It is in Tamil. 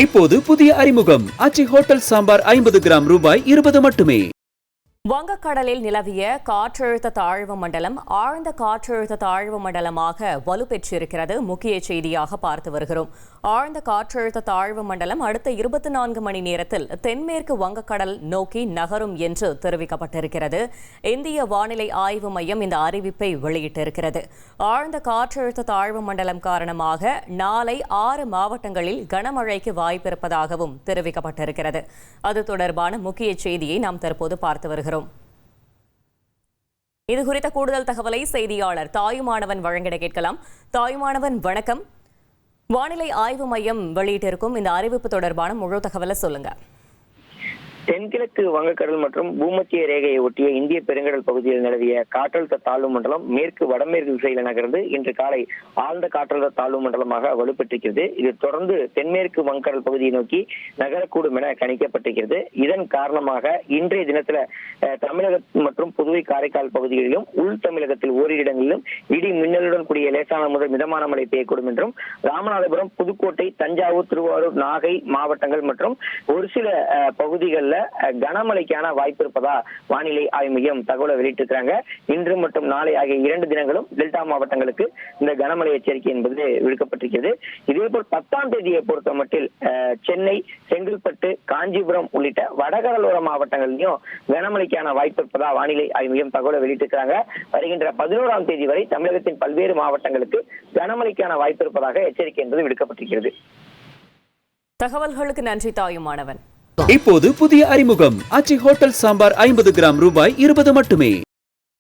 இப்போது புதிய அறிமுகம் ஆச்சி ஹோட்டல் சாம்பார் 50 கிராம் ரூபாய் 20 மட்டுமே. வங்கக்கடலில் நிலவிய காற்றழுத்த தாழ்வு மண்டலம் ஆழ்ந்த காற்றழுத்த தாழ்வு மண்டலமாக வலுப்பெற்றிருக்கிறது. முக்கிய செய்தியாக பார்த்து வருகிறோம். ஆழ்ந்த காற்றழுத்த தாழ்வு மண்டலம் அடுத்த 24 மணி நேரத்தில் தென்மேற்கு வங்கக்கடல் நோக்கி நகரும் என்று தெரிவிக்கப்பட்டிருக்கிறது. இந்திய வானிலை ஆய்வு மையம் இந்த அறிவிப்பை வெளியிட்டிருக்கிறது. ஆழ்ந்த காற்றழுத்த தாழ்வு மண்டலம் காரணமாக நாளை 6 மாவட்டங்களில் கனமழைக்கு வாய்ப்பிருப்பதாகவும் தெரிவிக்கப்பட்டிருக்கிறது. அது தொடர்பான முக்கிய செய்தியை நாம் தற்போது பார்த்து வருகிறோம். இது குறித்த கூடுதல் தகவலை செய்தியாளர் தாயுமானவன் வழங்கிட கேட்கலாம். தாயுமானவன் வணக்கம். வானிலை ஆய்வு மையம் வெளியிட்டிருக்கும் இந்த அறிவிப்பு தொடர்பான முழு தகவலை சொல்லுங்க. தென்கிழக்கு வங்கக்கடல் மற்றும் பூமத்திய ரேகையை ஒட்டிய இந்திய பெருங்கடல் பகுதியில் நிலவிய காற்றழுத்த தாழ்வு மண்டலம் மேற்கு வடமேற்கு திசையில் நகர்ந்து இன்று காலை ஆழ்ந்த காற்றழுத்த தாழ்வு மண்டலமாக வலுப்பெற்றிருக்கிறது. இது தொடர்ந்து தென்மேற்கு வங்கக்கடல் பகுதியை நோக்கி நகரக்கூடும் என கணிக்கப்பட்டிருக்கிறது. இதன் காரணமாக இன்றைய தினத்துல தமிழகம் மற்றும் புதுவை காரைக்கால் பகுதிகளிலும் உள் தமிழகத்தில் ஓரிரு இடங்களிலும் இடி மின்னலுடன் கூடிய லேசான முதல் மிதமான மழை பெய்யக்கூடும் என்றும் ராமநாதபுரம், புதுக்கோட்டை, தஞ்சாவூர், திருவாரூர், நாகை மாவட்டங்கள் மற்றும் ஒரு சில பகுதிகளில் கனமழைக்கான வாய்ப்பு இருப்பதா வானிலை ஆய்வு மையம் தகவலை வெளியிட்டிருக்கிறாங்க. இன்று மற்றும் நாளை ஆகிய 2 தினங்களும் டெல்டா மாவட்டங்களுக்கு இந்த கனமழை எச்சரிக்கை என்பது விடுக்கப்பட்டிருக்கிறது. இதேபோல் 10ஆம் தேதியை பொறுத்த மட்டில் சென்னை, செங்கல்பட்டு, காஞ்சிபுரம் உள்ளிட்ட வடகடலோர மாவட்டங்களிலும் கனமழைக்கான வாய்ப்பு இருப்பதா வானிலை ஆய்வு மையம் தகவலை வெளியிட்டிருக்கிறாங்க. வருகின்ற 11ஆம் தேதி வரை தமிழகத்தின் பல்வேறு மாவட்டங்களுக்கு கனமழைக்கான வாய்ப்பு இருப்பதாக எச்சரிக்கை என்பது விடுக்கப்பட்டிருக்கிறது. தகவல்களுக்கு நன்றி தாயுமானவன். இப்போது புதிய அறிமுகம் ஆச்சி ஹோட்டல் சாம்பார் 50 கிராம் ரூபாய் 20 மட்டுமே.